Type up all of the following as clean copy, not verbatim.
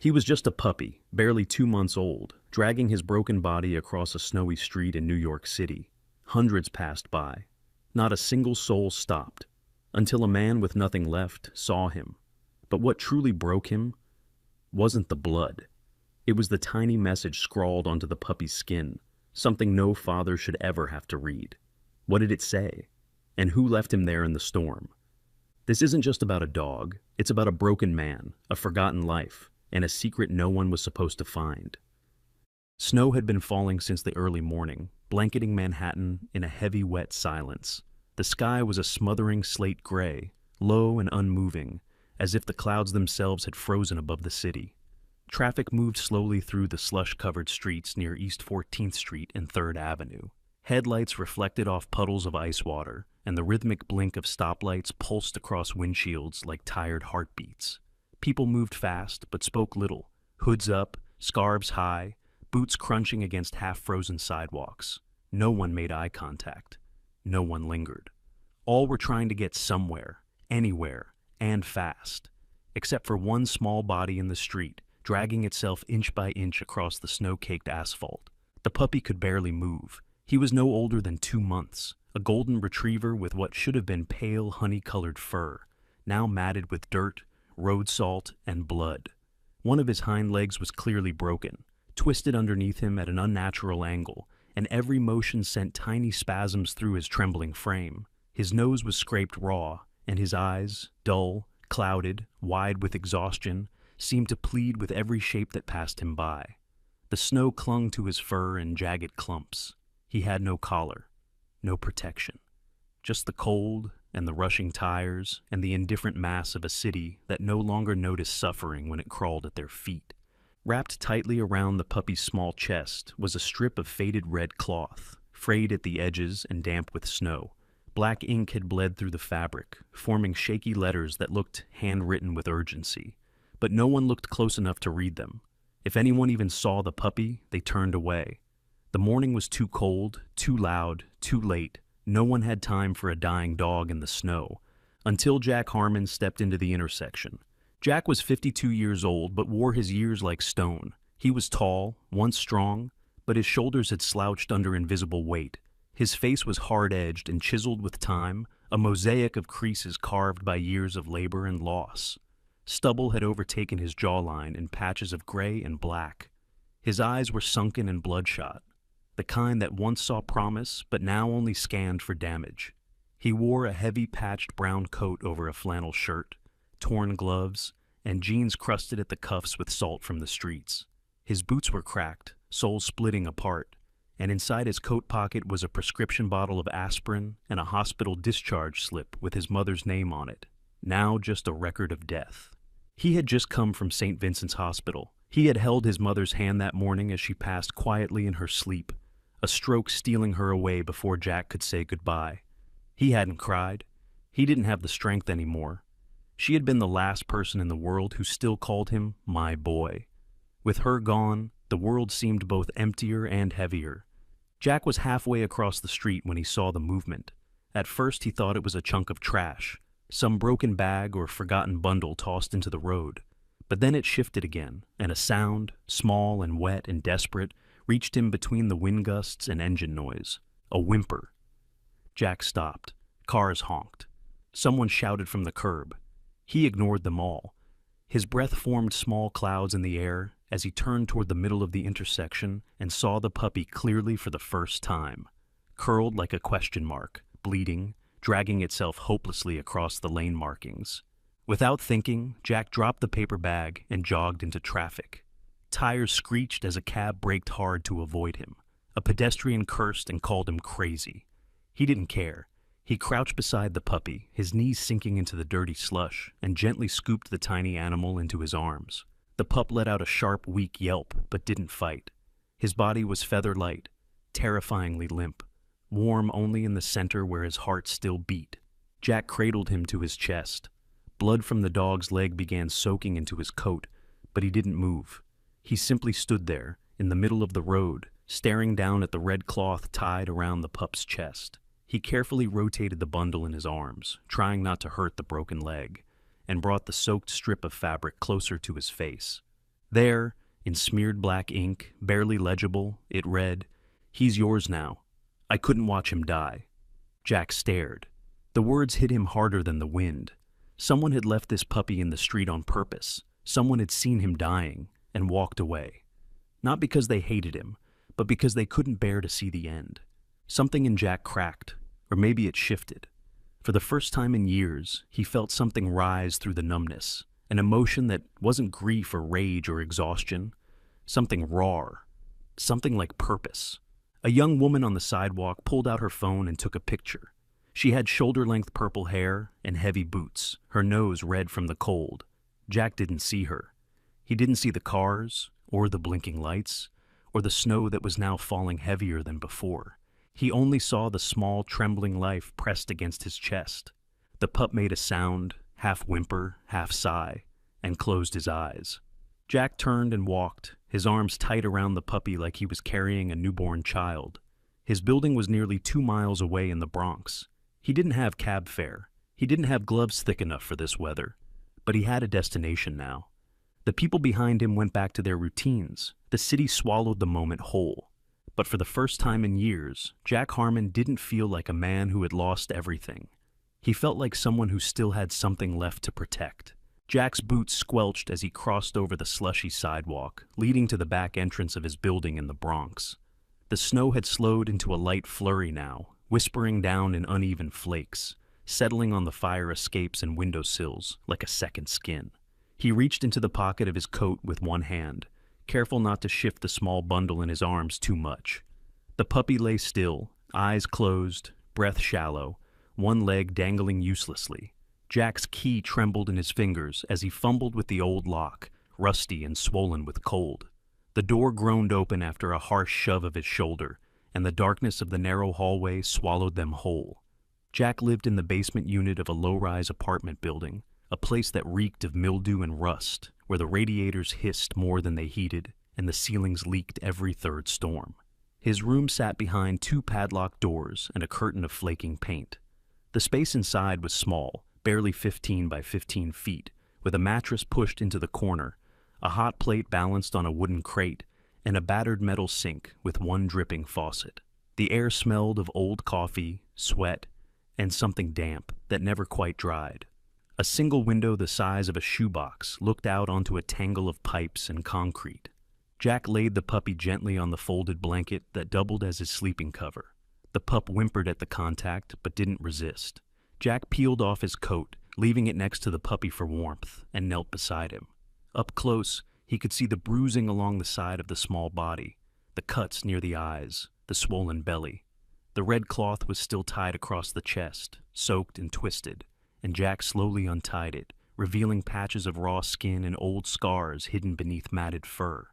He was just a puppy, barely 2 months old, dragging his broken body across a snowy street in New York City. Hundreds passed by. Not a single soul stopped, until a man with nothing left saw him. But what truly broke him wasn't the blood. It was the tiny message scrawled onto the puppy's skin, something no father should ever have to read. What did it say? And who left him there in the storm? This isn't just about a dog, it's about a broken man, a forgotten life, and a secret no one was supposed to find. Snow had been falling since the early morning, blanketing Manhattan in a heavy, wet silence. The sky was a smothering slate gray, low and unmoving, as if the clouds themselves had frozen above the city. Traffic moved slowly through the slush-covered streets near East 14th Street and 3rd Avenue. Headlights reflected off puddles of ice water, and the rhythmic blink of stoplights pulsed across windshields like tired heartbeats. People moved fast, but spoke little, hoods up, scarves high, boots crunching against half-frozen sidewalks. No one made eye contact. No one lingered. All were trying to get somewhere, anywhere, and fast, except for one small body in the street, dragging itself inch by inch across the snow-caked asphalt. The puppy could barely move. He was no older than 2 months, a golden retriever with what should have been pale, honey-colored fur, now matted with dirt, road salt, and blood. One of his hind legs was clearly broken, twisted underneath him at an unnatural angle, and every motion sent tiny spasms through his trembling frame. His nose was scraped raw, and his eyes, dull, clouded, wide with exhaustion, seemed to plead with every shape that passed him by. The snow clung to his fur in jagged clumps. He had no collar, no protection. Just the cold and the rushing tires and the indifferent mass of a city that no longer noticed suffering when it crawled at their feet. Wrapped tightly around the puppy's small chest was a strip of faded red cloth, frayed at the edges and damp with snow. Black ink had bled through the fabric, forming shaky letters that looked handwritten with urgency. But no one looked close enough to read them. If anyone even saw the puppy, they turned away. The morning was too cold, too loud, too late. No one had time for a dying dog in the snow, until Jack Harmon stepped into the intersection. Jack was 52 years old, but wore his years like stone. He was tall, once strong, but his shoulders had slouched under invisible weight. His face was hard-edged and chiseled with time, a mosaic of creases carved by years of labor and loss. Stubble had overtaken his jawline in patches of gray and black. His eyes were sunken and bloodshot, the kind that once saw promise but now only scanned for damage. He wore a heavy patched brown coat over a flannel shirt, torn gloves, and jeans crusted at the cuffs with salt from the streets. His boots were cracked, soles splitting apart, and inside his coat pocket was a prescription bottle of aspirin and a hospital discharge slip with his mother's name on it, now just a record of death. He had just come from St. Vincent's Hospital. He had held his mother's hand that morning as she passed quietly in her sleep, a stroke stealing her away before Jack could say goodbye. He hadn't cried. He didn't have the strength anymore. She had been the last person in the world who still called him my boy. With her gone, the world seemed both emptier and heavier. Jack was halfway across the street when he saw the movement. At first he thought it was a chunk of trash, some broken bag or forgotten bundle tossed into the road. But then it shifted again, and a sound, small and wet and desperate, reached him between the wind gusts and engine noise. A whimper. Jack stopped. Cars honked. Someone shouted from the curb. He ignored them all. His breath formed small clouds in the air as he turned toward the middle of the intersection and saw the puppy clearly for the first time, curled like a question mark, bleeding, dragging itself hopelessly across the lane markings. Without thinking, Jack dropped the paper bag and jogged into traffic. Tires screeched as a cab braked hard to avoid him. A pedestrian cursed and called him crazy. He didn't care. He crouched beside the puppy, his knees sinking into the dirty slush, and gently scooped the tiny animal into his arms. The pup let out a sharp, weak yelp, but didn't fight. His body was feather light, terrifyingly limp, warm only in the center where his heart still beat. Jack cradled him to his chest. Blood from the dog's leg began soaking into his coat, but he didn't move. He simply stood there, in the middle of the road, staring down at the red cloth tied around the pup's chest. He carefully rotated the bundle in his arms, trying not to hurt the broken leg, and brought the soaked strip of fabric closer to his face. There, in smeared black ink, barely legible, it read, "He's yours now. I couldn't watch him die." Jack stared. The words hit him harder than the wind. Someone had left this puppy in the street on purpose. Someone had seen him dying and walked away. Not because they hated him, but because they couldn't bear to see the end. Something in Jack cracked, or maybe it shifted. For the first time in years, he felt something rise through the numbness, an emotion that wasn't grief or rage or exhaustion, something raw, something like purpose. A young woman on the sidewalk pulled out her phone and took a picture. She had shoulder-length purple hair and heavy boots, her nose red from the cold. Jack didn't see her. He didn't see the cars, or the blinking lights, or the snow that was now falling heavier than before. He only saw the small, trembling life pressed against his chest. The pup made a sound, half whimper, half sigh, and closed his eyes. Jack turned and walked, his arms tight around the puppy like he was carrying a newborn child. His building was nearly 2 miles away in the Bronx. He didn't have cab fare. He didn't have gloves thick enough for this weather. But he had a destination now. The people behind him went back to their routines. The city swallowed the moment whole. But for the first time in years, Jack Harmon didn't feel like a man who had lost everything. He felt like someone who still had something left to protect. Jack's boots squelched as he crossed over the slushy sidewalk, leading to the back entrance of his building in the Bronx. The snow had slowed into a light flurry now, whispering down in uneven flakes, settling on the fire escapes and windowsills like a second skin. He reached into the pocket of his coat with one hand, careful not to shift the small bundle in his arms too much. The puppy lay still, eyes closed, breath shallow, one leg dangling uselessly. Jack's key trembled in his fingers as he fumbled with the old lock, rusty and swollen with cold. The door groaned open after a harsh shove of his shoulder, and the darkness of the narrow hallway swallowed them whole. Jack lived in the basement unit of a low-rise apartment building, a place that reeked of mildew and rust, where the radiators hissed more than they heated, and the ceilings leaked every third storm. His room sat behind 2 padlocked doors and a curtain of flaking paint. The space inside was small, barely 15 by 15 feet, with a mattress pushed into the corner, a hot plate balanced on a wooden crate, and a battered metal sink with one dripping faucet. The air smelled of old coffee, sweat, and something damp that never quite dried. A single window the size of a shoebox looked out onto a tangle of pipes and concrete. Jack laid the puppy gently on the folded blanket that doubled as his sleeping cover. The pup whimpered at the contact, but didn't resist. Jack peeled off his coat, leaving it next to the puppy for warmth, and knelt beside him. Up close, he could see the bruising along the side of the small body, the cuts near the eyes, the swollen belly. The red cloth was still tied across the chest, soaked and twisted, and Jack slowly untied it, revealing patches of raw skin and old scars hidden beneath matted fur.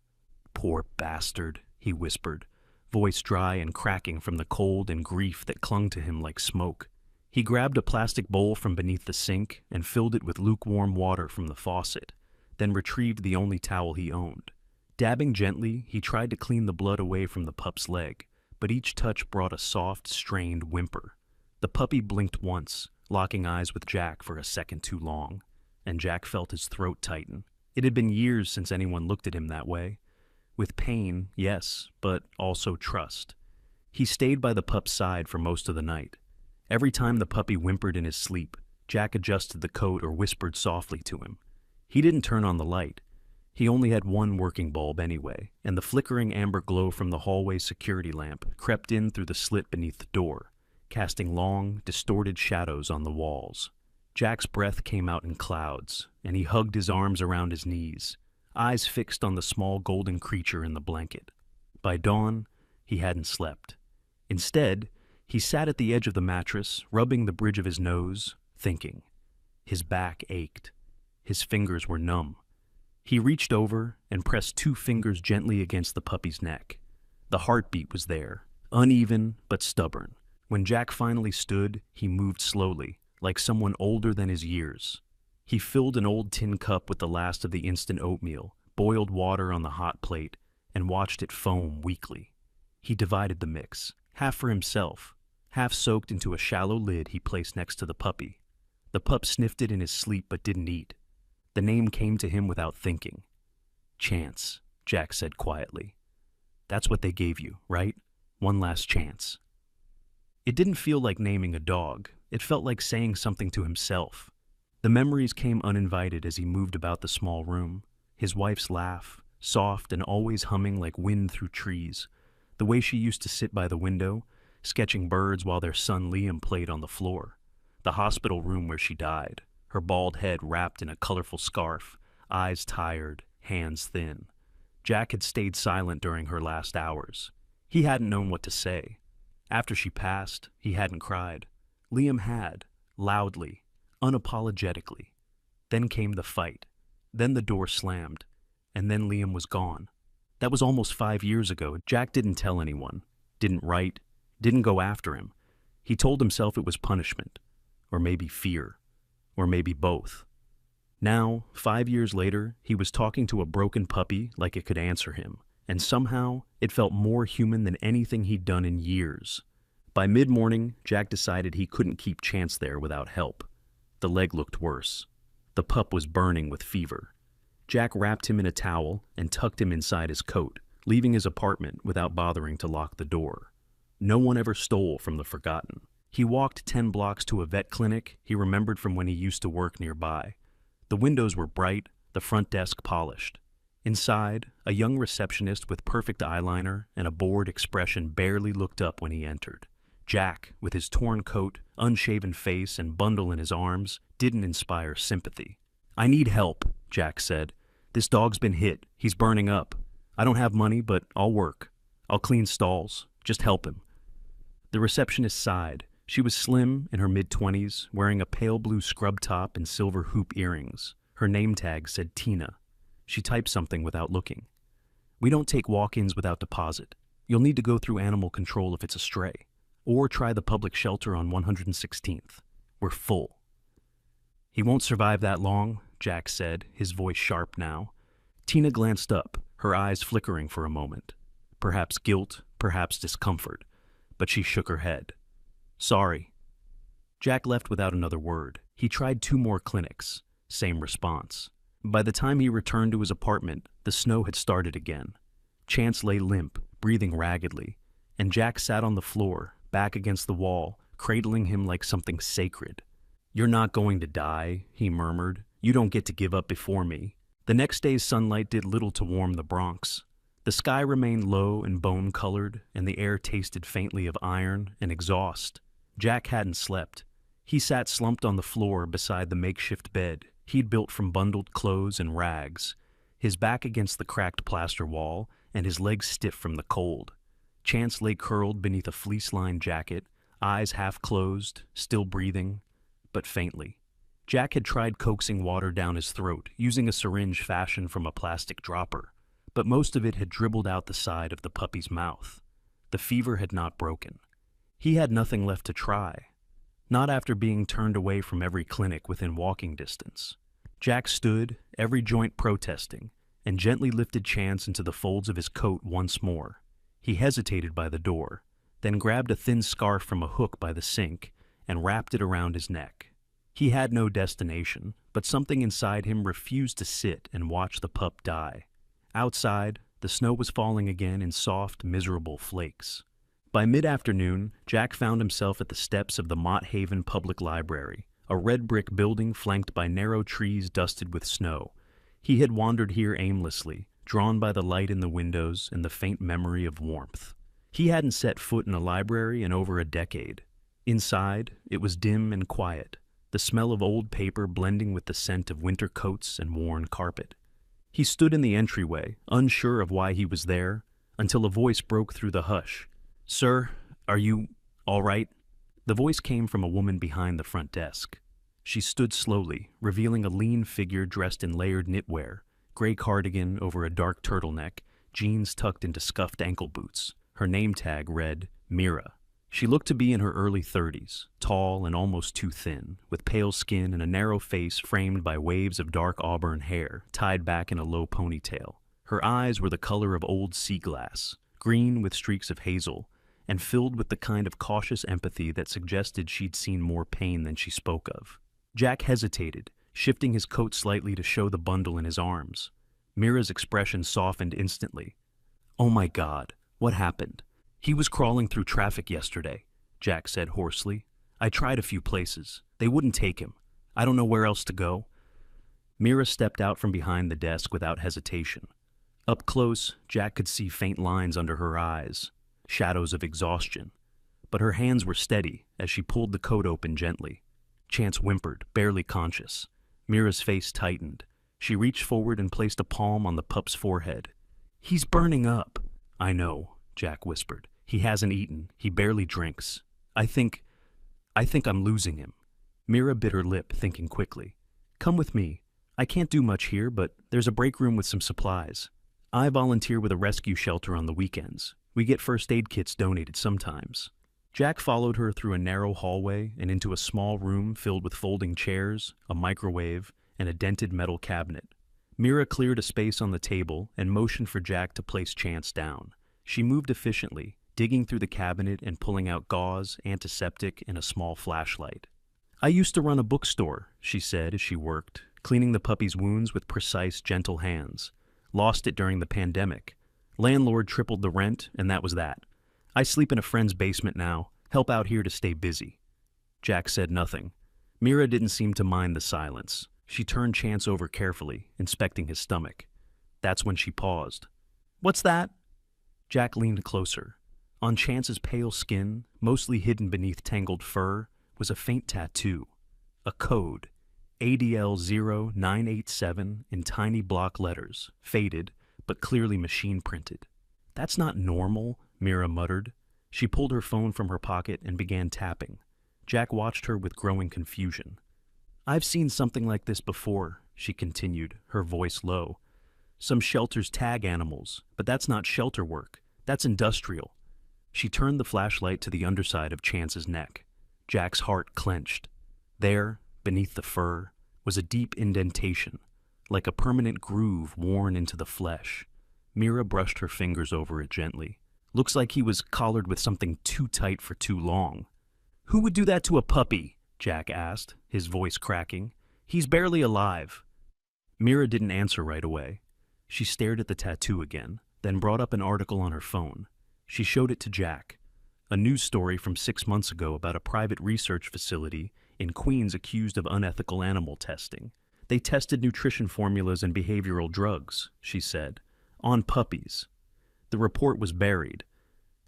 "Poor bastard," he whispered, voice dry and cracking from the cold and grief that clung to him like smoke. He grabbed a plastic bowl from beneath the sink and filled it with lukewarm water from the faucet, then retrieved the only towel he owned. Dabbing gently, he tried to clean the blood away from the pup's leg, but each touch brought a soft, strained whimper. The puppy blinked once, locking eyes with Jack for a second too long, and Jack felt his throat tighten. It had been years since anyone looked at him that way. With pain, yes, but also trust. He stayed by the pup's side for most of the night. Every time the puppy whimpered in his sleep, Jack adjusted the coat or whispered softly to him. He didn't turn on the light. He only had one working bulb anyway, and the flickering amber glow from the hallway security lamp crept in through the slit beneath the door, casting long, distorted shadows on the walls. Jack's breath came out in clouds, and he hugged his arms around his knees, eyes fixed on the small golden creature in the blanket. By dawn, he hadn't slept. Instead, he sat at the edge of the mattress, rubbing the bridge of his nose, thinking. His back ached. His fingers were numb. He reached over and pressed 2 fingers gently against the puppy's neck. The heartbeat was there, uneven but stubborn. When Jack finally stood, he moved slowly, like someone older than his years. He filled an old tin cup with the last of the instant oatmeal, boiled water on the hot plate, and watched it foam weakly. He divided the mix, half for himself, half soaked into a shallow lid he placed next to the puppy. The pup sniffed it in his sleep but didn't eat. The name came to him without thinking. Chance, Jack said quietly. That's what they gave you, right? One last chance. It didn't feel like naming a dog. It felt like saying something to himself. The memories came uninvited as he moved about the small room. His wife's laugh, soft and always humming like wind through trees. The way she used to sit by the window, sketching birds while their son Liam played on the floor. The hospital room where she died, her bald head wrapped in a colorful scarf, eyes tired, hands thin. Jack had stayed silent during her last hours. He hadn't known what to say. After she passed, he hadn't cried. Liam had, loudly, unapologetically. Then came the fight. Then the door slammed. And then Liam was gone. That was almost 5 years ago. Jack didn't tell anyone, didn't write, didn't go after him. He told himself it was punishment, or maybe fear, or maybe both. Now, 5 years later, he was talking to a broken puppy like it could answer him, and somehow it felt more human than anything he'd done in years. By mid-morning, Jack decided he couldn't keep Chance there without help. The leg looked worse. The pup was burning with fever. Jack wrapped him in a towel and tucked him inside his coat, leaving his apartment without bothering to lock the door. No one ever stole from the forgotten. He walked 10 blocks to a vet clinic he remembered from when he used to work nearby. The windows were bright, the front desk polished. Inside, a young receptionist with perfect eyeliner and a bored expression barely looked up when he entered. Jack, with his torn coat, unshaven face, and bundle in his arms, didn't inspire sympathy. "I need help," Jack said. "This dog's been hit. He's burning up. I don't have money, but I'll work. I'll clean stalls. Just help him." The receptionist sighed. She was slim, in her mid-20s, wearing a pale blue scrub top and silver hoop earrings. Her name tag said Tina. She typed something without looking. "We don't take walk-ins without deposit. You'll need to go through animal control if it's a stray. Or try the public shelter on 116th. We're full." "He won't survive that long," Jack said, his voice sharp now. Tina glanced up, her eyes flickering for a moment. Perhaps guilt, perhaps discomfort, but she shook her head. "Sorry." Jack left without another word. He tried 2 more clinics. Same response. By the time he returned to his apartment, the snow had started again. Chance lay limp, breathing raggedly, and Jack sat on the floor, back against the wall, cradling him like something sacred. "You're not going to die," he murmured. "You don't get to give up before me." The next day's sunlight did little to warm the Bronx. The sky remained low and bone-colored, and the air tasted faintly of iron and exhaust. Jack hadn't slept. He sat slumped on the floor beside the makeshift bed he'd built from bundled clothes and rags, his back against the cracked plaster wall and his legs stiff from the cold. Chance lay curled beneath a fleece-lined jacket, eyes half closed, still breathing, but faintly. Jack had tried coaxing water down his throat, using a syringe fashioned from a plastic dropper, but most of it had dribbled out the side of the puppy's mouth. The fever had not broken. He had nothing left to try. Not after being turned away from every clinic within walking distance. Jack stood, every joint protesting, and gently lifted Chance into the folds of his coat once more. He hesitated by the door, then grabbed a thin scarf from a hook by the sink and wrapped it around his neck. He had no destination, but something inside him refused to sit and watch the pup die. Outside, the snow was falling again in soft, miserable flakes. By mid-afternoon, Jack found himself at the steps of the Mott Haven Public Library, a red brick building flanked by narrow trees dusted with snow. He had wandered here aimlessly, drawn by the light in the windows and the faint memory of warmth. He hadn't set foot in a library in over a decade. Inside, it was dim and quiet, the smell of old paper blending with the scent of winter coats and worn carpet. He stood in the entryway, unsure of why he was there, until a voice broke through the hush. "Sir, are you all right?" The voice came from a woman behind the front desk. She stood slowly, revealing a lean figure dressed in layered knitwear, gray cardigan over a dark turtleneck, jeans tucked into scuffed ankle boots. Her name tag read, Mira. She looked to be in her early 30s, tall and almost too thin, with pale skin and a narrow face framed by waves of dark auburn hair, tied back in a low ponytail. Her eyes were the color of old sea glass, green with streaks of hazel, and filled with the kind of cautious empathy that suggested she'd seen more pain than she spoke of. Jack hesitated, shifting his coat slightly to show the bundle in his arms. Mira's expression softened instantly. "Oh my God, what happened?" "He was crawling through traffic yesterday," Jack said hoarsely. "I tried a few places. They wouldn't take him. I don't know where else to go." Mira stepped out from behind the desk without hesitation. Up close, Jack could see faint lines under her eyes, shadows of exhaustion. But her hands were steady as she pulled the coat open gently. Chance whimpered, barely conscious. Mira's face tightened. She reached forward and placed a palm on the pup's forehead. "He's burning up." "I know," Jack whispered. "He hasn't eaten. He barely drinks. I think I'm losing him." Mira bit her lip, thinking quickly. "Come with me. I can't do much here, but there's a break room with some supplies. I volunteer with a rescue shelter on the weekends. We get first aid kits donated sometimes." Jack followed her through a narrow hallway and into a small room filled with folding chairs, a microwave, and a dented metal cabinet. Mira cleared a space on the table and motioned for Jack to place Chance down. She moved efficiently, digging through the cabinet and pulling out gauze, antiseptic, and a small flashlight. "I used to run a bookstore," she said as she worked, cleaning the puppy's wounds with precise, gentle hands. "Lost it during the pandemic. Landlord tripled the rent, and that was that. I sleep in a friend's basement now, help out here to stay busy." Jack said nothing. Mira didn't seem to mind the silence. She turned Chance over carefully, inspecting his stomach. That's when she paused. "What's that?" Jack leaned closer. On Chance's pale skin, mostly hidden beneath tangled fur, was a faint tattoo. A code, ADL 0987 in tiny block letters, faded, but clearly machine printed. "That's not normal," Mira muttered. She pulled her phone from her pocket and began tapping. Jack watched her with growing confusion. "I've seen something like this before," she continued, her voice low. "Some shelters tag animals, but that's not shelter work. That's industrial." She turned the flashlight to the underside of Chance's neck. Jack's heart clenched. There, beneath the fur, was a deep indentation, like a permanent groove worn into the flesh. Mira brushed her fingers over it gently. "Looks like he was collared with something too tight for too long." "Who would do that to a puppy?" Jack asked, his voice cracking. "He's barely alive." Mira didn't answer right away. She stared at the tattoo again, then brought up an article on her phone. She showed it to Jack. A news story from 6 months ago about a private research facility in Queens accused of unethical animal testing. "They tested nutrition formulas and behavioral drugs," she said, "on puppies." The report was buried.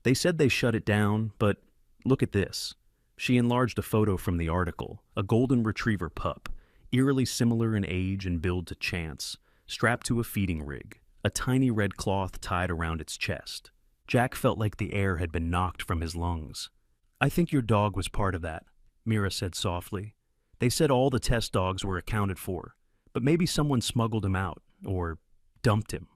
They said they shut it down, but look at this. She enlarged a photo from the article, a golden retriever pup, eerily similar in age and build to Chance, strapped to a feeding rig, a tiny red cloth tied around its chest. Jack felt like the air had been knocked from his lungs. "I think your dog was part of that," Mira said softly. "They said all the test dogs were accounted for, but maybe someone smuggled him out, or dumped him."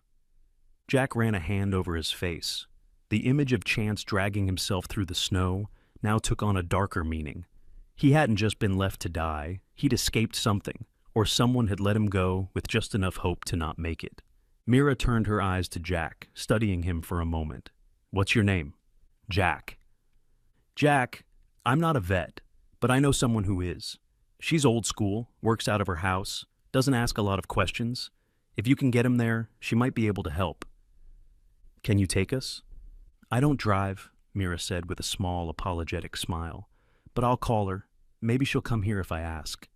Jack ran a hand over his face. The image of Chance dragging himself through the snow now took on a darker meaning. He hadn't just been left to die, he'd escaped something, or someone had let him go with just enough hope to not make it. Mira turned her eyes to Jack, studying him for a moment. "What's your name?" "Jack." "Jack, I'm not a vet, but I know someone who is. She's old school, works out of her house, doesn't ask a lot of questions. If you can get him there, she might be able to help." "Can you take us?" "I don't drive," Mira said with a small, apologetic smile. "But I'll call her. Maybe she'll come here if I ask."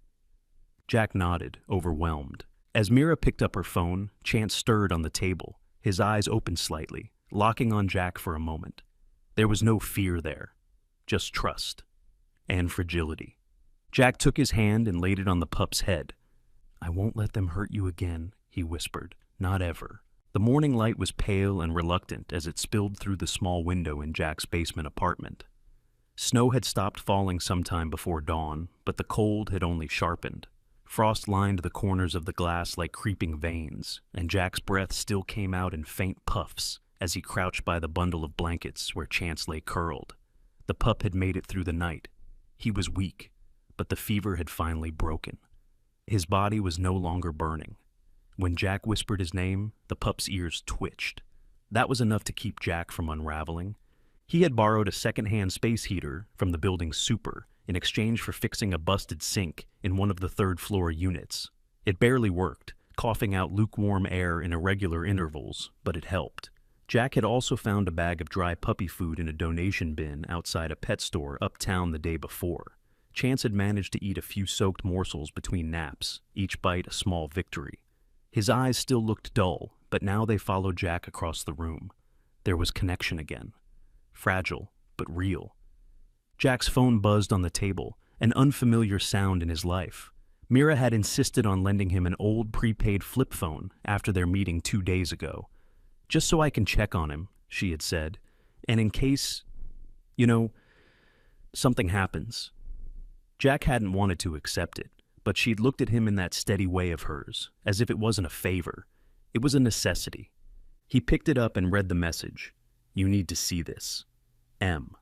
Jack nodded, overwhelmed. As Mira picked up her phone, Chance stirred on the table, his eyes opened slightly, locking on Jack for a moment. There was no fear there, just trust and fragility. Jack took his hand and laid it on the pup's head. "I won't let them hurt you again," he whispered. "Not ever." The morning light was pale and reluctant as it spilled through the small window in Jack's basement apartment. Snow had stopped falling sometime before dawn, but the cold had only sharpened. Frost lined the corners of the glass like creeping veins, and Jack's breath still came out in faint puffs as he crouched by the bundle of blankets where Chance lay curled. The pup had made it through the night. He was weak, but the fever had finally broken. His body was no longer burning. When Jack whispered his name, the pup's ears twitched. That was enough to keep Jack from unraveling. He had borrowed a second-hand space heater from the building's super in exchange for fixing a busted sink in one of the third-floor units. It barely worked, coughing out lukewarm air in irregular intervals, but it helped. Jack had also found a bag of dry puppy food in a donation bin outside a pet store uptown the day before. Chance had managed to eat a few soaked morsels between naps, each bite a small victory. His eyes still looked dull, but now they followed Jack across the room. There was connection again. Fragile, but real. Jack's phone buzzed on the table, an unfamiliar sound in his life. Mira had insisted on lending him an old prepaid flip phone after their meeting 2 days ago. "Just so I can check on him," she had said, "and in case, something happens." Jack hadn't wanted to accept it, but she'd looked at him in that steady way of hers, as if it wasn't a favor. It was a necessity. He picked it up and read the message. "You need to see this. M."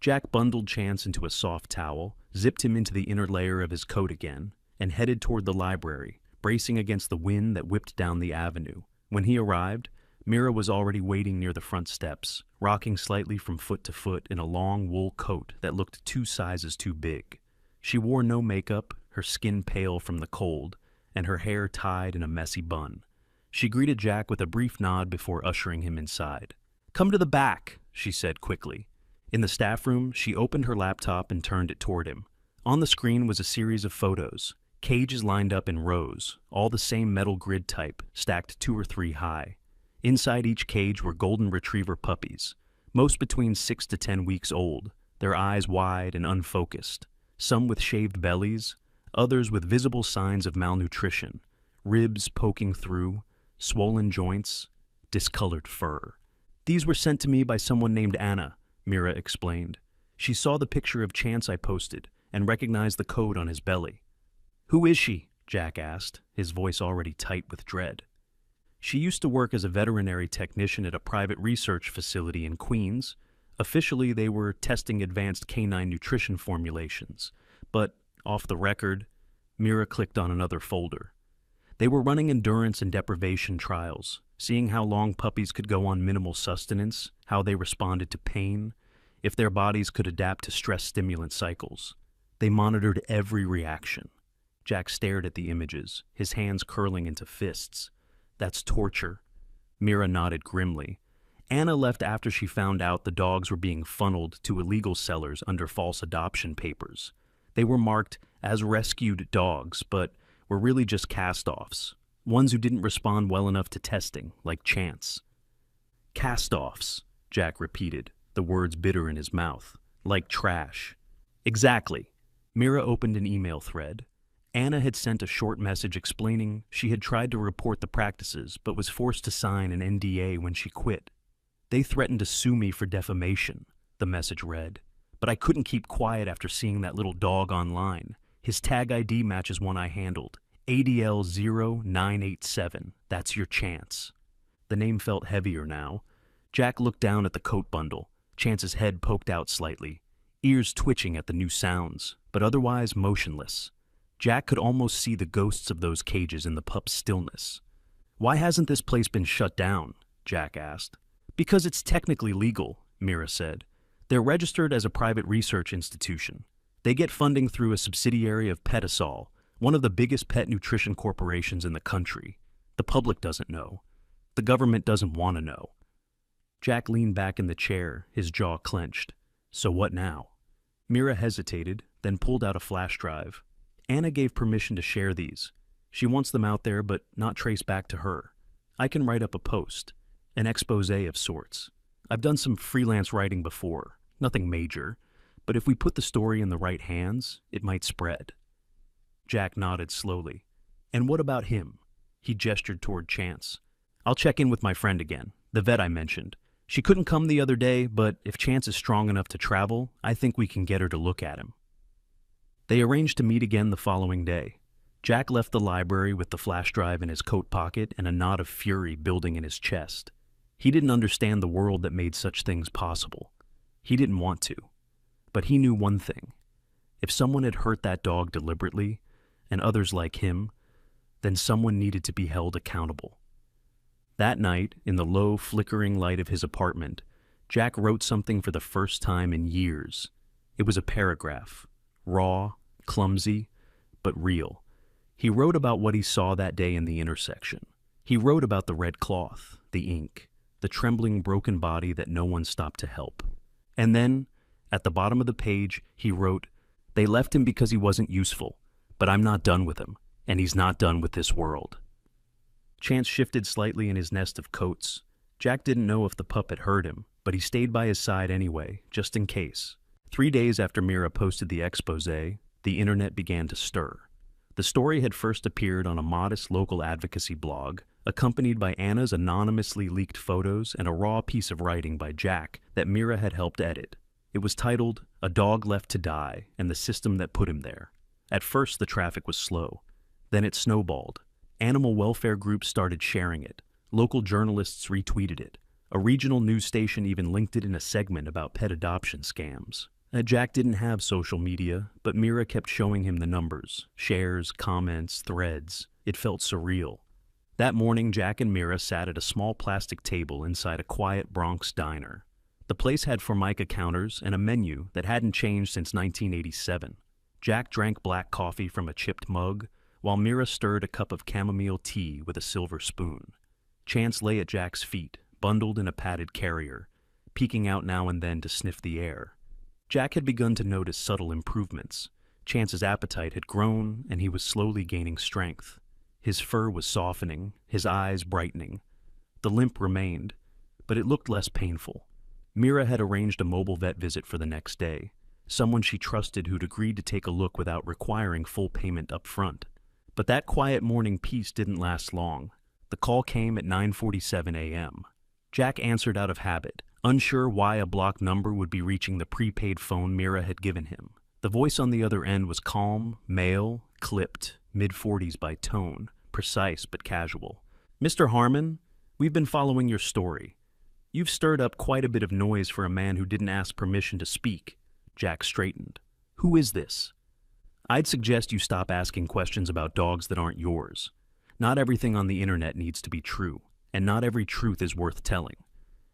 Jack bundled Chance into a soft towel, zipped him into the inner layer of his coat again, and headed toward the library, bracing against the wind that whipped down the avenue. When he arrived, Mira was already waiting near the front steps, rocking slightly from foot to foot in a long wool coat that looked 2 sizes too big. She wore no makeup, her skin pale from the cold, and her hair tied in a messy bun. She greeted Jack with a brief nod before ushering him inside. "Come to the back," she said quickly. In the staff room, she opened her laptop and turned it toward him. On the screen was a series of photos, cages lined up in rows, all the same metal grid type, stacked 2 or 3 high. Inside each cage were golden retriever puppies, most between 6 to 10 weeks old, their eyes wide and unfocused, some with shaved bellies, others with visible signs of malnutrition, ribs poking through, swollen joints, discolored fur. "These were sent to me by someone named Anna," Mira explained. "She saw the picture of Chance I posted and recognized the code on his belly." "Who is she?" Jack asked, his voice already tight with dread. "She used to work as a veterinary technician at a private research facility in Queens. Officially, they were testing advanced canine nutrition formulations. But, off the record," Mira clicked on another folder. "They were running endurance and deprivation trials, seeing how long puppies could go on minimal sustenance, how they responded to pain, if their bodies could adapt to stress-stimulant cycles. They monitored every reaction." Jack stared at the images, his hands curling into fists. "That's torture." Mira nodded grimly. "Anna left after she found out the dogs were being funneled to illegal sellers under false adoption papers. They were marked as rescued dogs, but were really just cast-offs, ones who didn't respond well enough to testing, like Chance." "Cast-offs," Jack repeated, the words bitter in his mouth. "Like trash." "Exactly." Mira opened an email thread. Anna had sent a short message explaining she had tried to report the practices but was forced to sign an NDA when she quit. "They threatened to sue me for defamation," the message read. "But I couldn't keep quiet after seeing that little dog online. His tag ID matches one I handled. ADL0987. That's your Chance." The name felt heavier now. Jack looked down at the coat bundle. Chance's head poked out slightly, ears twitching at the new sounds, but otherwise motionless. Jack could almost see the ghosts of those cages in the pup's stillness. "Why hasn't this place been shut down?" Jack asked. "Because it's technically legal," Mira said. "They're registered as a private research institution. They get funding through a subsidiary of Petisol, one of the biggest pet nutrition corporations in the country. The public doesn't know. The government doesn't want to know." Jack leaned back in the chair, his jaw clenched. "So what now?" Mira hesitated, then pulled out a flash drive. "Anna gave permission to share these. She wants them out there, but not traced back to her. I can write up a post, an expose of sorts. I've done some freelance writing before, nothing major, but if we put the story in the right hands, it might spread." Jack nodded slowly. "And what about him?" He gestured toward Chance. "I'll check in with my friend again, the vet I mentioned. She couldn't come the other day, but if Chance is strong enough to travel, I think we can get her to look at him." They arranged to meet again the following day. Jack left the library with the flash drive in his coat pocket and a knot of fury building in his chest. He didn't understand the world that made such things possible. He didn't want to. But he knew one thing. If someone had hurt that dog deliberately, and others like him, then someone needed to be held accountable. That night, in the low, flickering light of his apartment, Jack wrote something for the first time in years. It was a paragraph. Raw, clumsy, but real. He wrote about what he saw that day in the intersection. He wrote about the red cloth, the ink, the trembling broken body that no one stopped to help. And then, at the bottom of the page, he wrote, "They left him because he wasn't useful, but I'm not done with him, and he's not done with this world." Chance shifted slightly in his nest of coats. Jack didn't know if the pup had heard him, but he stayed by his side anyway, just in case. 3 days after Mira posted the expose, the internet began to stir. The story had first appeared on a modest local advocacy blog, accompanied by Anna's anonymously leaked photos and a raw piece of writing by Jack that Mira had helped edit. It was titled, "A Dog Left to Die and the System That Put Him There." At first, the traffic was slow. Then it snowballed. Animal welfare groups started sharing it. Local journalists retweeted it. A regional news station even linked it in a segment about pet adoption scams. Jack didn't have social media, but Mira kept showing him the numbers, shares, comments, threads. It felt surreal. That morning, Jack and Mira sat at a small plastic table inside a quiet Bronx diner. The place had Formica counters and a menu that hadn't changed since 1987. Jack drank black coffee from a chipped mug, while Mira stirred a cup of chamomile tea with a silver spoon. Chance lay at Jack's feet, bundled in a padded carrier, peeking out now and then to sniff the air. Jack had begun to notice subtle improvements. Chance's appetite had grown, and he was slowly gaining strength. His fur was softening, his eyes brightening. The limp remained, but it looked less painful. Mira had arranged a mobile vet visit for the next day, someone she trusted who'd agreed to take a look without requiring full payment up front. But that quiet morning peace didn't last long. The call came at 9:47 a.m. Jack answered out of habit, unsure why a blocked number would be reaching the prepaid phone Mira had given him. The voice on the other end was calm, male, clipped, mid-40s by tone, precise but casual. "Mr. Harmon, we've been following your story. You've stirred up quite a bit of noise for a man who didn't ask permission to speak." Jack straightened. "Who is this?" "I'd suggest you stop asking questions about dogs that aren't yours. Not everything on the internet needs to be true, and not every truth is worth telling.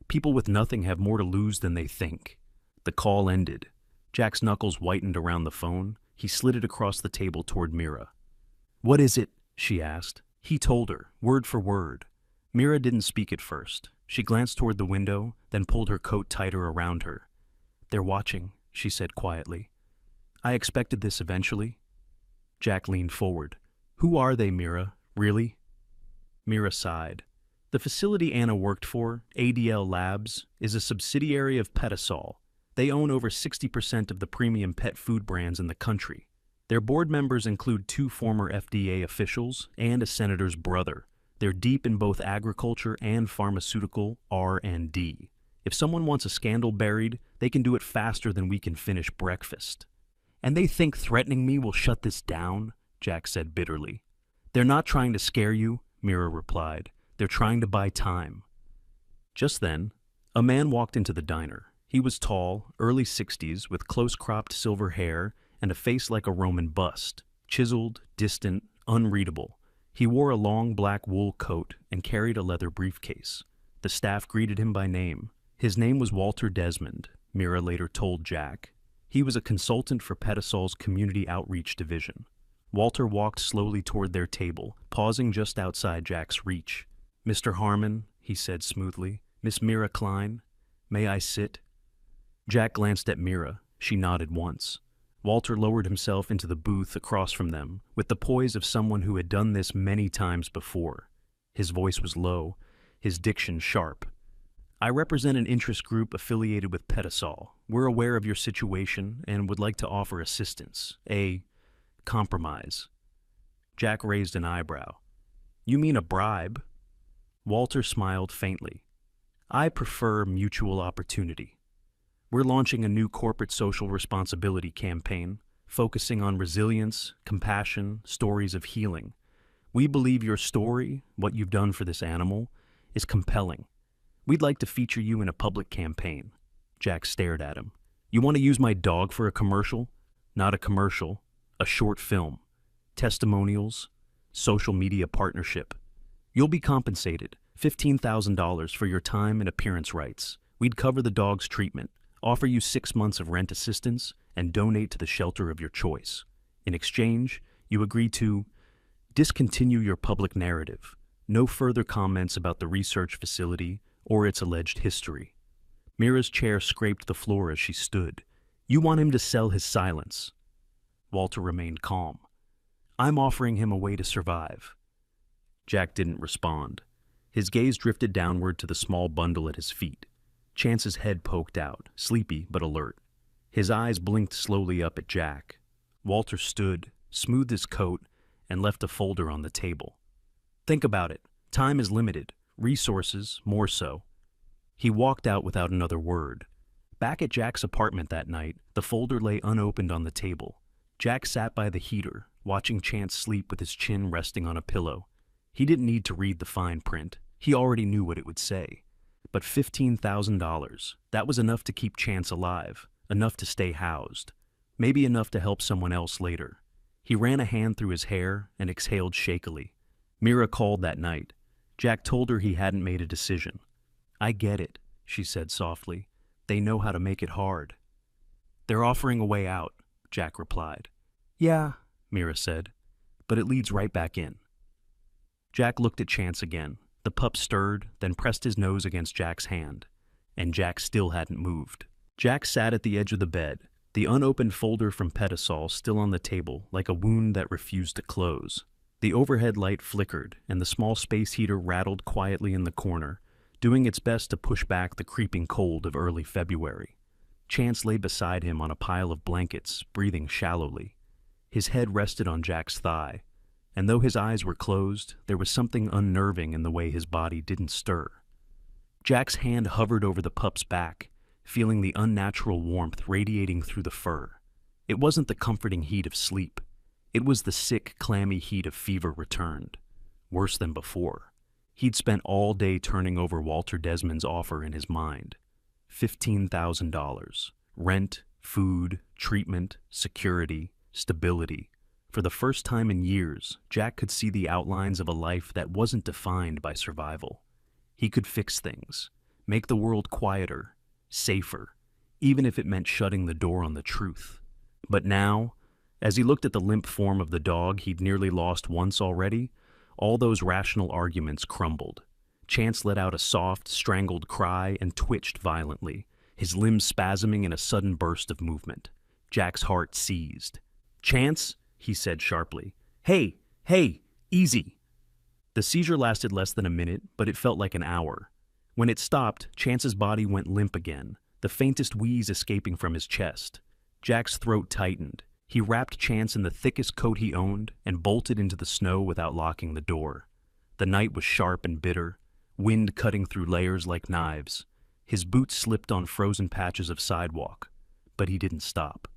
People with nothing have more to lose than they think." The call ended. Jack's knuckles whitened around the phone. He slid it across the table toward Mira. "What is it?" she asked. He told her, word for word. Mira didn't speak at first. She glanced toward the window, then pulled her coat tighter around her. "They're watching," she said quietly. "I expected this eventually." Jack leaned forward. "Who are they, Mira? Really?" Mira sighed. "The facility Anna worked for, ADL Labs, is a subsidiary of Petisol. They own over 60% of the premium pet food brands in the country. Their board members include 2 former FDA officials and a senator's brother. They're deep in both agriculture and pharmaceutical R&D. If someone wants a scandal buried, they can do it faster than we can finish breakfast." "And they think threatening me will shut this down?" Jack said bitterly. "They're not trying to scare you," Mira replied. "They're trying to buy time." Just then, a man walked into the diner. He was tall, early 60s, with close-cropped silver hair and a face like a Roman bust, chiseled, distant, unreadable. He wore a long black wool coat and carried a leather briefcase. The staff greeted him by name. His name was Walter Desmond, Mira later told Jack. He was a consultant for Petisol's Community Outreach Division. Walter walked slowly toward their table, pausing just outside Jack's reach. "Mr. Harmon," he said smoothly. "Miss Mira Klein, may I sit?" Jack glanced at Mira. She nodded once. Walter lowered himself into the booth across from them, with the poise of someone who had done this many times before. His voice was low, his diction sharp. "I represent an interest group affiliated with Petisol. We're aware of your situation and would like to offer assistance. A compromise." Jack raised an eyebrow. "You mean a bribe?" Walter smiled faintly. "I prefer mutual opportunity. We're launching a new corporate social responsibility campaign, focusing on resilience, compassion, stories of healing. We believe your story, what you've done for this animal, is compelling. We'd like to feature you in a public campaign." Jack stared at him. "You want to use my dog for a commercial?" "Not a commercial, a short film. Testimonials, social media partnership. You'll be compensated, $15,000 for your time and appearance rights. We'd cover the dog's treatment, offer you 6 months of rent assistance, and donate to the shelter of your choice. In exchange, you agree to..." Discontinue your public narrative. No further comments about the research facility or its alleged history. Mira's chair scraped the floor as she stood. You want him to sell his silence. Walter remained calm. I'm offering him a way to survive. Jack didn't respond. His gaze drifted downward to the small bundle at his feet. Chance's head poked out, sleepy but alert. His eyes blinked slowly up at Jack. Walter stood, smoothed his coat, and left a folder on the table. Think about it. Time is limited. Resources, more so. He walked out without another word. Back at Jack's apartment that night, the folder lay unopened on the table. Jack sat by the heater, watching Chance sleep with his chin resting on a pillow. He didn't need to read the fine print. He already knew what it would say. But $15,000, that was enough to keep Chance alive, enough to stay housed, maybe enough to help someone else later. He ran a hand through his hair and exhaled shakily. Mira called that night. Jack told her he hadn't made a decision. I get it, she said softly. They know how to make it hard. They're offering a way out, Jack replied. Yeah, Mira said, but it leads right back in. Jack looked at Chance again. The pup stirred, then pressed his nose against Jack's hand, and Jack still hadn't moved. Jack sat at the edge of the bed, the unopened folder from Petisol still on the table like a wound that refused to close. The overhead light flickered, and the small space heater rattled quietly in the corner, doing its best to push back the creeping cold of early February. Chance lay beside him on a pile of blankets, breathing shallowly. His head rested on Jack's thigh, and though his eyes were closed, there was something unnerving in the way his body didn't stir. Jack's hand hovered over the pup's back, feeling the unnatural warmth radiating through the fur. It wasn't the comforting heat of sleep. It was the sick, clammy heat of fever returned. Worse than before. He'd spent all day turning over Walter Desmond's offer in his mind. $15,000. Rent, food, treatment, security, stability. For the first time in years, Jack could see the outlines of a life that wasn't defined by survival. He could fix things, make the world quieter, safer, even if it meant shutting the door on the truth. But now, as he looked at the limp form of the dog he'd nearly lost once already, all those rational arguments crumbled. Chance let out a soft, strangled cry and twitched violently, his limbs spasming in a sudden burst of movement. Jack's heart seized. Chance, he said sharply. Hey, easy. The seizure lasted less than a minute, but it felt like an hour. When it stopped, Chance's body went limp again, the faintest wheeze escaping from his chest. Jack's throat tightened. He wrapped Chance in the thickest coat he owned and bolted into the snow without locking the door. The night was sharp and bitter, wind cutting through layers like knives. His boots slipped on frozen patches of sidewalk, but he didn't stop.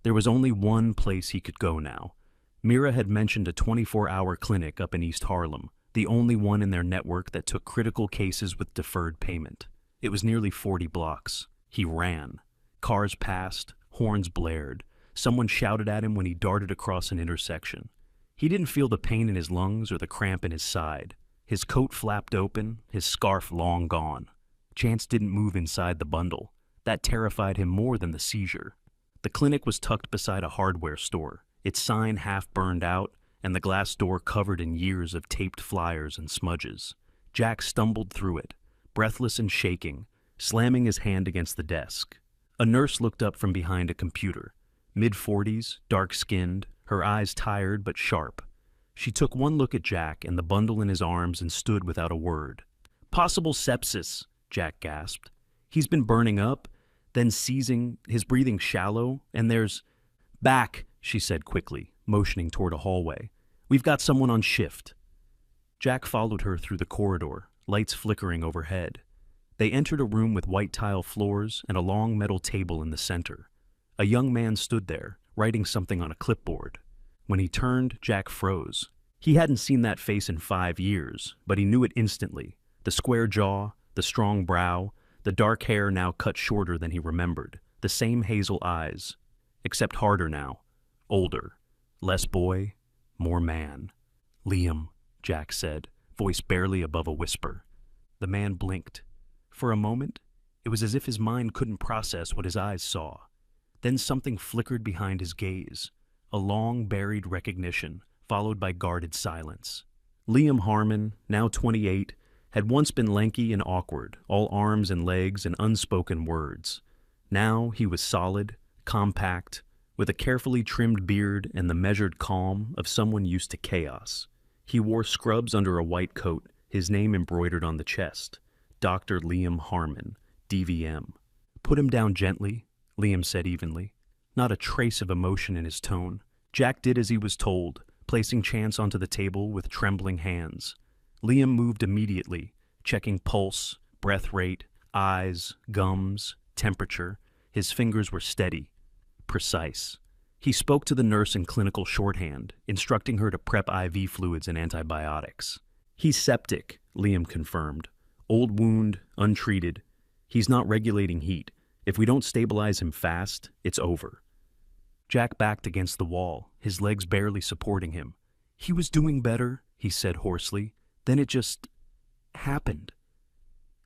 There was only one place he could go now. Mira had mentioned a 24-hour clinic up in East Harlem, the only one in their network that took critical cases with deferred payment. It was nearly 40 blocks. He ran. Cars passed, horns blared. Someone shouted at him when he darted across an intersection. He didn't feel the pain in his lungs or the cramp in his side. His coat flapped open, his scarf long gone. Chance didn't move inside the bundle. That terrified him more than the seizure. The clinic was tucked beside a hardware store, its sign half burned out, and the glass door covered in years of taped flyers and smudges. Jack stumbled through it, breathless and shaking, slamming his hand against the desk. A nurse looked up from behind a computer, mid-40s, dark-skinned, her eyes tired but sharp. She took one look at Jack and the bundle in his arms and stood without a word. Possible sepsis, Jack gasped. He's been burning up, then seizing, his breathing shallow, and there's... Back, she said quickly, motioning toward a hallway. We've got someone on shift. Jack followed her through the corridor, lights flickering overhead. They entered a room with white tile floors and a long metal table in the center. A young man stood there, writing something on a clipboard. When he turned, Jack froze. He hadn't seen that face in 5 years, but he knew it instantly. The square jaw, the strong brow, the dark hair now cut shorter than he remembered, the same hazel eyes, except harder now, older, less boy, more man. Liam, Jack said, voice barely above a whisper. The man blinked. For a moment, it was as if his mind couldn't process what his eyes saw. Then something flickered behind his gaze, a long buried recognition, followed by guarded silence. Liam Harmon, now 28, had once been lanky and awkward, all arms and legs and unspoken words. Now he was solid, compact, with a carefully trimmed beard and the measured calm of someone used to chaos. He wore scrubs under a white coat, his name embroidered on the chest. Dr. Liam Harmon, DVM. "Put him down gently," Liam said evenly. Not a trace of emotion in his tone. Jack did as he was told, placing Chance onto the table with trembling hands. Liam moved immediately, checking pulse, breath rate, eyes, gums, temperature. His fingers were steady, precise. He spoke to the nurse in clinical shorthand, instructing her to prep IV fluids and antibiotics. "He's septic," Liam confirmed. "Old wound, untreated. He's not regulating heat. If we don't stabilize him fast, it's over." Jack backed against the wall, his legs barely supporting him. "He was doing better," he said hoarsely. "Then it just happened."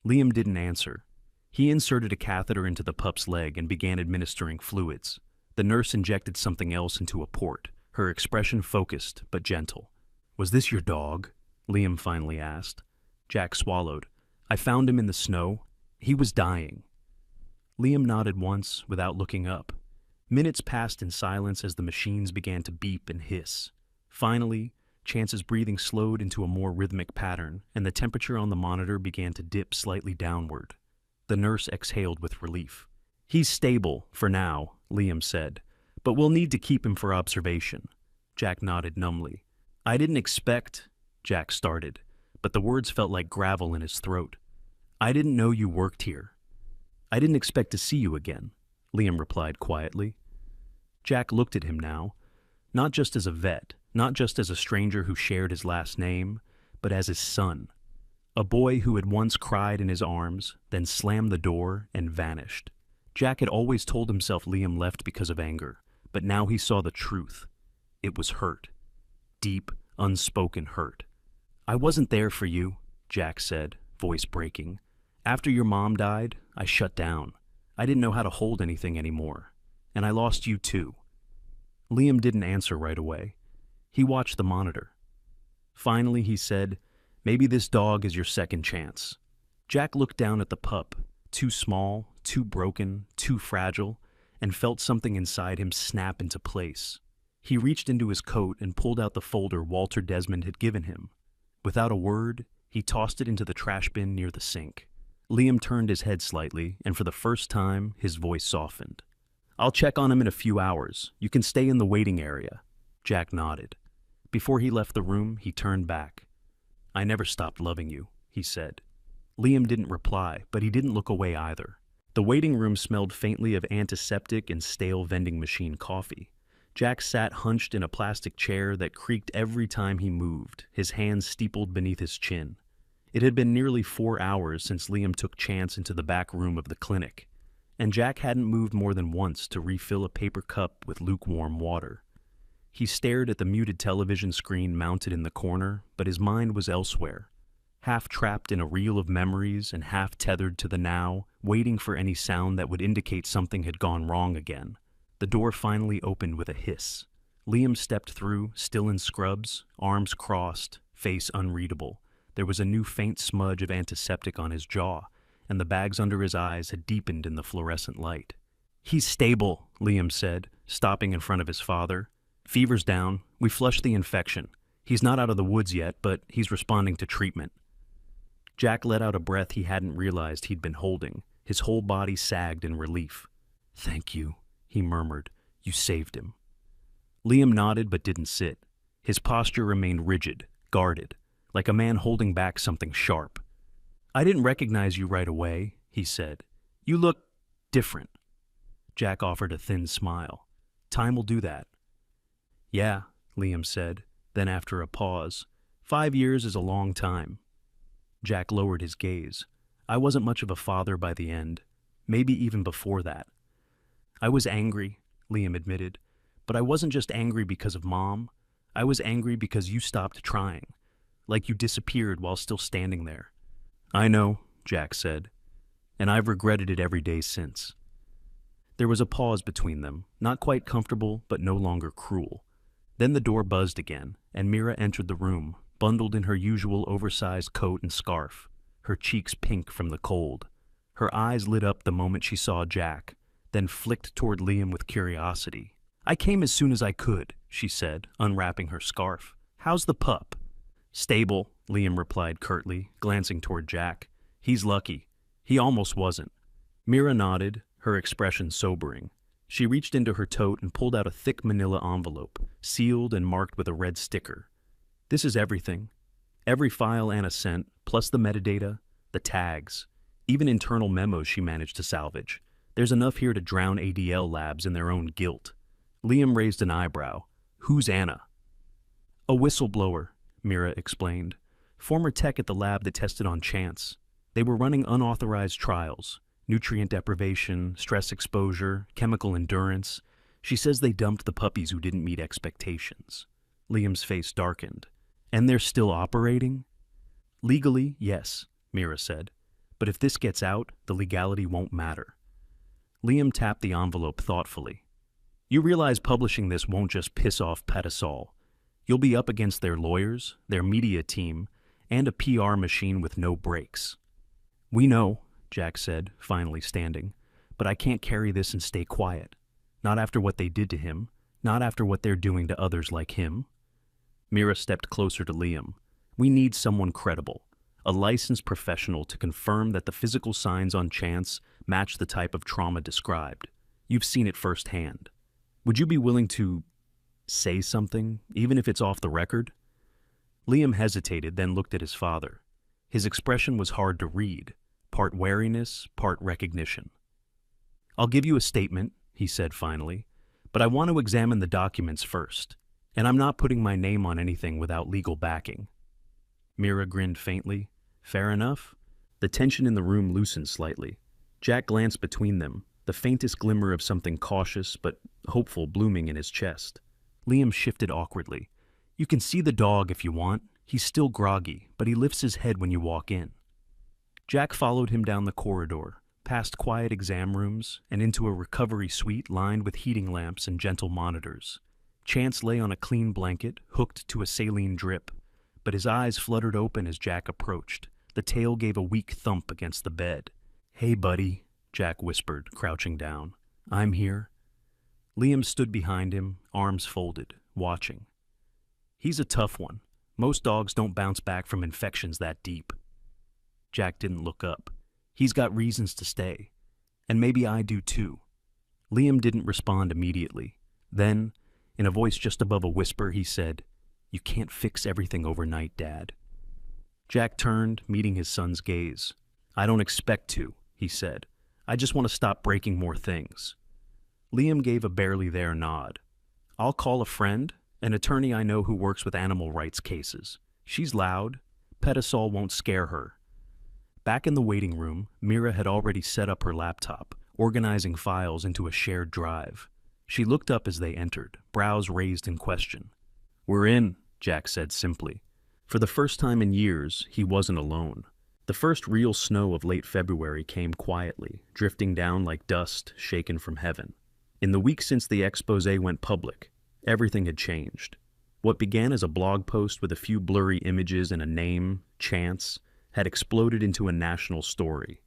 Liam didn't answer. He inserted a catheter into the pup's leg and began administering fluids. The nurse injected something else into a port, her expression focused but gentle. "Was this your dog?" Liam finally asked. Jack swallowed. "I found him in the snow. He was dying." Liam nodded once without looking up. Minutes passed in silence as the machines began to beep and hiss. Finally, Chance's breathing slowed into a more rhythmic pattern, and the temperature on the monitor began to dip slightly downward. The nurse exhaled with relief. "He's stable, for now," Liam said, "but we'll need to keep him for observation." Jack nodded numbly. "I didn't expect," Jack started, but the words felt like gravel in his throat. "I didn't know you worked here." "I didn't expect to see you again," Liam replied quietly. Jack looked at him now, not just as a vet, not just as a stranger who shared his last name, but as his son. A boy who had once cried in his arms, then slammed the door and vanished. Jack had always told himself Liam left because of anger, but now he saw the truth. It was hurt. Deep, unspoken hurt. "I wasn't there for you," Jack said, voice breaking. "After your mom died, I shut down. I didn't know how to hold anything anymore. And I lost you too." Liam didn't answer right away. He watched the monitor. Finally, he said, "Maybe this dog is your second chance." Jack looked down at the pup, too small, too broken, too fragile, and felt something inside him snap into place. He reached into his coat and pulled out the folder Walter Desmond had given him. Without a word, he tossed it into the trash bin near the sink. Liam turned his head slightly, and for the first time, his voice softened. "I'll check on him in a few hours. You can stay in the waiting area." Jack nodded. Before he left the room, he turned back. "I never stopped loving you," he said. Liam didn't reply, but he didn't look away either. The waiting room smelled faintly of antiseptic and stale vending machine coffee. Jack sat hunched in a plastic chair that creaked every time he moved, his hands steepled beneath his chin. It had been nearly 4 hours since Liam took Chance into the back room of the clinic, and Jack hadn't moved more than once to refill a paper cup with lukewarm water. He stared at the muted television screen mounted in the corner, but his mind was elsewhere, half trapped in a reel of memories and half tethered to the now, waiting for any sound that would indicate something had gone wrong again. The door finally opened with a hiss. Liam stepped through, still in scrubs, arms crossed, face unreadable. There was a new faint smudge of antiseptic on his jaw, and the bags under his eyes had deepened in the fluorescent light. "He's stable," Liam said, stopping in front of his father. "Fever's down. We flushed the infection. He's not out of the woods yet, but he's responding to treatment." Jack let out a breath he hadn't realized he'd been holding. His whole body sagged in relief. "Thank you," he murmured. "You saved him." Liam nodded but didn't sit. His posture remained rigid, guarded, like a man holding back something sharp. "I didn't recognize you right away," he said. "You look different." Jack offered a thin smile. "Time will do that." "Yeah," Liam said. Then after a pause, 5 years is a long time." Jack lowered his gaze. "I wasn't much of a father by the end, maybe even before that." "I was angry," Liam admitted, "but I wasn't just angry because of Mom. I was angry because you stopped trying, like you disappeared while still standing there." "I know," Jack said, "and I've regretted it every day since." There was a pause between them, not quite comfortable but no longer cruel. Then the door buzzed again, and Mira entered the room, bundled in her usual oversized coat and scarf, her cheeks pink from the cold. Her eyes lit up the moment she saw Jack, then flicked toward Liam with curiosity. "I came as soon as I could," she said, unwrapping her scarf. "How's the pup?" "Stable," Liam replied curtly, glancing toward Jack. "He's lucky. He almost wasn't." Mira nodded, her expression sobering. She reached into her tote and pulled out a thick manila envelope, sealed and marked with a red sticker. "This is everything. Every file Anna sent, plus the metadata, the tags, even internal memos she managed to salvage. There's enough here to drown ADL labs in their own guilt." Liam raised an eyebrow. "Who's Anna?" "A whistleblower," Mira explained. "Former tech at the lab that tested on Chance. They were running unauthorized trials. Nutrient deprivation, stress exposure, chemical endurance. She says they dumped the puppies who didn't meet expectations." Liam's face darkened. "And they're still operating?" "Legally, yes," Mira said. "But if this gets out, the legality won't matter." Liam tapped the envelope thoughtfully. "You realize publishing this won't just piss off Petisol. You'll be up against their lawyers, their media team, and a PR machine with no brakes." "We know," Jack said, finally standing, "but I can't carry this and stay quiet. Not after what they did to him, not after what they're doing to others like him." Mira stepped closer to Liam. "We need someone credible, a licensed professional to confirm that the physical signs on Chance match the type of trauma described. You've seen it firsthand. Would you be willing to say something, even if it's off the record?" Liam hesitated, then looked at his father. His expression was hard to read, part wariness, part recognition. "I'll give you a statement," he said finally, "but I want to examine the documents first, and I'm not putting my name on anything without legal backing." Mira grinned faintly. "Fair enough." The tension in the room loosened slightly. Jack glanced between them, the faintest glimmer of something cautious but hopeful blooming in his chest. Liam shifted awkwardly. "You can see the dog if you want. He's still groggy, but he lifts his head when you walk in." Jack followed him down the corridor, past quiet exam rooms, and into a recovery suite lined with heating lamps and gentle monitors. Chance lay on a clean blanket, hooked to a saline drip, but his eyes fluttered open as Jack approached. The tail gave a weak thump against the bed. "Hey, buddy," Jack whispered, crouching down. "I'm here." Liam stood behind him, arms folded, watching. "He's a tough one. Most dogs don't bounce back from infections that deep." Jack didn't look up. "He's got reasons to stay. And maybe I do too." Liam didn't respond immediately. Then, in a voice just above a whisper, he said, "You can't fix everything overnight, Dad." Jack turned, meeting his son's gaze. "I don't expect to," he said. "I just want to stop breaking more things." Liam gave a barely there nod. "I'll call a friend, an attorney I know who works with animal rights cases. She's loud. Petisol won't scare her." Back in the waiting room, Mira had already set up her laptop, organizing files into a shared drive. She looked up as they entered, brows raised in question. "We're in," Jack said simply. For the first time in years, he wasn't alone. The first real snow of late February came quietly, drifting down like dust shaken from heaven. In the week since the expose went public, everything had changed. What began as a blog post with a few blurry images and a name, Chance, had exploded into a national story.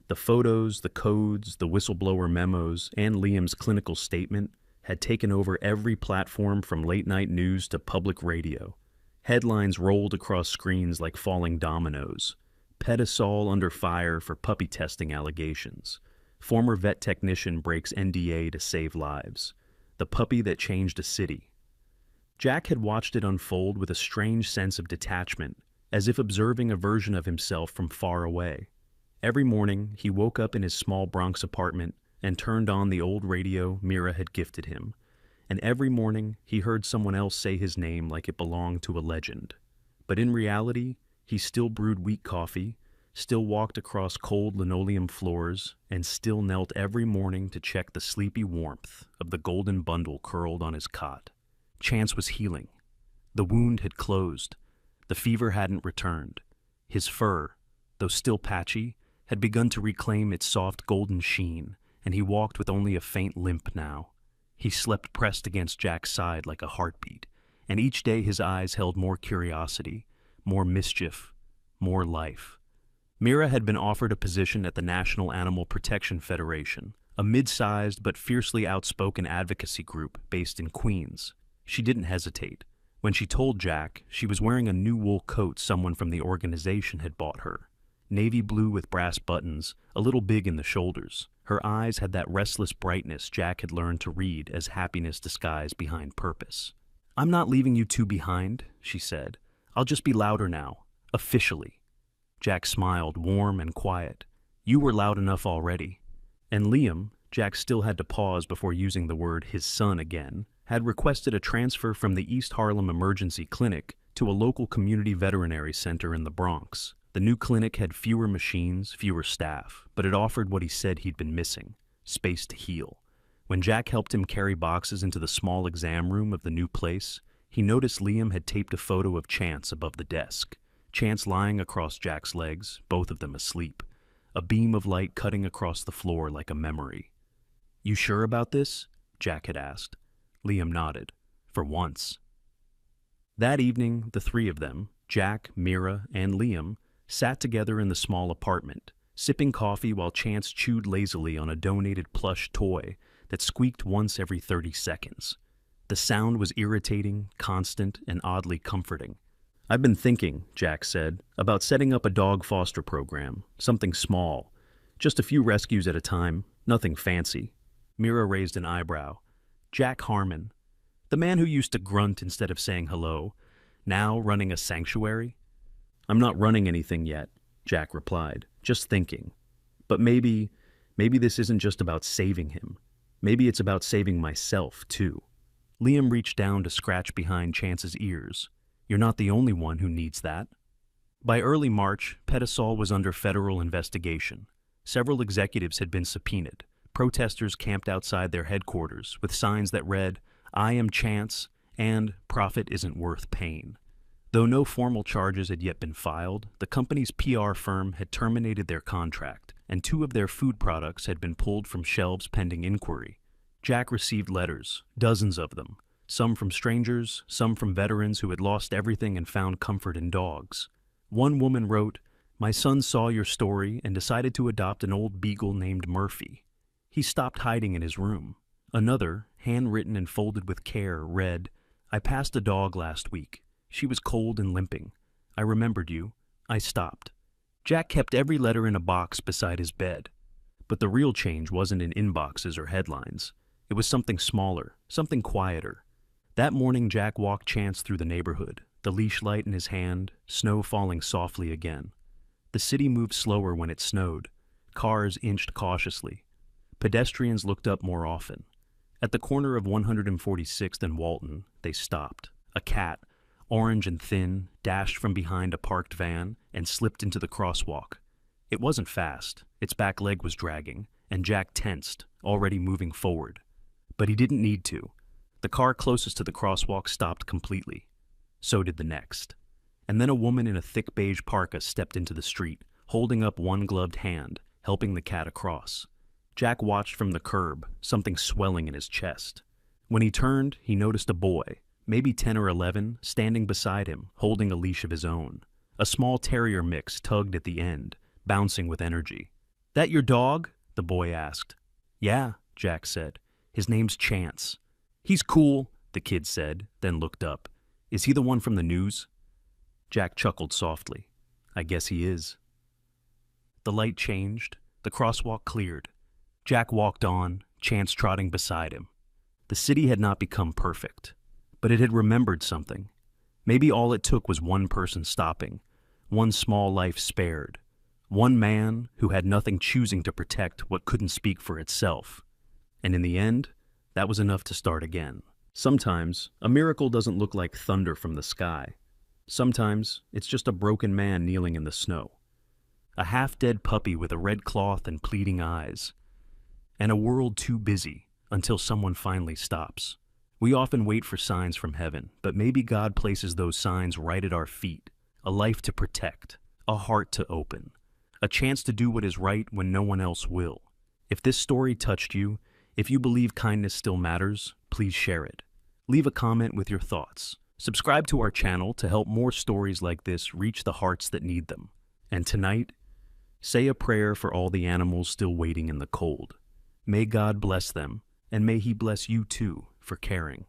The photos, the codes, the whistleblower memos, and Liam's clinical statement had taken over every platform from late-night news to public radio. Headlines rolled across screens like falling dominoes. Petisol under fire for puppy testing allegations. Former vet technician breaks NDA to save lives. The puppy that changed a city. Jack had watched it unfold with a strange sense of detachment, as if observing a version of himself from far away. Every morning, he woke up in his small Bronx apartment and turned on the old radio Mira had gifted him. And every morning, he heard someone else say his name like it belonged to a legend. But in reality, he still brewed weak coffee, still walked across cold linoleum floors, and still knelt every morning to check the sleepy warmth of the golden bundle curled on his cot. Chance was healing. The wound had closed. The fever hadn't returned. His fur, though still patchy, had begun to reclaim its soft golden sheen, and he walked with only a faint limp now. He slept pressed against Jack's side like a heartbeat, and each day his eyes held more curiosity, more mischief, more life. Mira had been offered a position at the National Animal Protection Federation, a mid-sized but fiercely outspoken advocacy group based in Queens. She didn't hesitate. When she told Jack, she was wearing a new wool coat someone from the organization had bought her. Navy blue with brass buttons, a little big in the shoulders. Her eyes had that restless brightness Jack had learned to read as happiness disguised behind purpose. "I'm not leaving you two behind," she said. "I'll just be louder now, officially." Jack smiled, warm and quiet. "You were loud enough already." And Liam, Jack still had to pause before using the word his son again, had requested a transfer from the East Harlem Emergency Clinic to a local community veterinary center in the Bronx. The new clinic had fewer machines, fewer staff, but it offered what he said he'd been missing: space to heal. When Jack helped him carry boxes into the small exam room of the new place, he noticed Liam had taped a photo of Chance above the desk. Chance lying across Jack's legs, both of them asleep. A beam of light cutting across the floor like a memory. "You sure about this?" Jack had asked. Liam nodded. For once. That evening, the three of them, Jack, Mira, and Liam, sat together in the small apartment, sipping coffee while Chance chewed lazily on a donated plush toy that squeaked once every 30 seconds. The sound was irritating, constant, and oddly comforting. "I've been thinking," Jack said, "about setting up a dog foster program, something small. Just a few rescues at a time, nothing fancy." Mira raised an eyebrow. Jack Harmon, the man who used to grunt instead of saying hello, now running a sanctuary? "I'm not running anything yet," Jack replied, "just thinking. But maybe this isn't just about saving him. Maybe it's about saving myself, too." Liam reached down to scratch behind Chance's ears. "You're not the only one who needs that." By early March, Petisol was under federal investigation. Several executives had been subpoenaed. Protesters camped outside their headquarters with signs that read, "I am Chance," and "Profit isn't worth pain." Though no formal charges had yet been filed, the company's PR firm had terminated their contract, and 2 of their food products had been pulled from shelves pending inquiry. Jack received letters, dozens of them, some from strangers, some from veterans who had lost everything and found comfort in dogs. One woman wrote, "My son saw your story and decided to adopt an old beagle named Murphy. He stopped hiding in his room." Another, handwritten and folded with care, read, "I passed a dog last week. She was cold and limping. I remembered you. I stopped." Jack kept every letter in a box beside his bed. But the real change wasn't in inboxes or headlines. It was something smaller, something quieter. That morning Jack walked Chance through the neighborhood, the leash light in his hand, snow falling softly again. The city moved slower when it snowed. Cars inched cautiously. Pedestrians looked up more often. At the corner of 146th and Walton, they stopped. A cat, orange and thin, dashed from behind a parked van and slipped into the crosswalk. It wasn't fast. Its back leg was dragging, and Jack tensed, already moving forward. But he didn't need to. The car closest to the crosswalk stopped completely. So did the next. And then a woman in a thick beige parka stepped into the street, holding up one gloved hand, helping the cat across. Jack watched from the curb, something swelling in his chest. When he turned, he noticed a boy, maybe 10 or 11, standing beside him, holding a leash of his own. A small terrier mix tugged at the end, bouncing with energy. "That your dog?" the boy asked. "Yeah," Jack said. "His name's Chance." "He's cool," the kid said, then looked up. "Is he the one from the news?" Jack chuckled softly. "I guess he is." The light changed. The crosswalk cleared. Jack walked on, Chance trotting beside him. The city had not become perfect, but it had remembered something. Maybe all it took was one person stopping, one small life spared, one man who had nothing choosing to protect what couldn't speak for itself. And in the end, that was enough to start again. Sometimes, a miracle doesn't look like thunder from the sky. Sometimes, it's just a broken man kneeling in the snow. A half-dead puppy with a red cloth and pleading eyes. And a world too busy until someone finally stops. We often wait for signs from heaven, but maybe God places those signs right at our feet. A life to protect, a heart to open, a chance to do what is right when no one else will. If this story touched you, if you believe kindness still matters, please share it. Leave a comment with your thoughts. Subscribe to our channel to help more stories like this reach the hearts that need them. And tonight, say a prayer for all the animals still waiting in the cold. May God bless them, and may He bless you too for caring.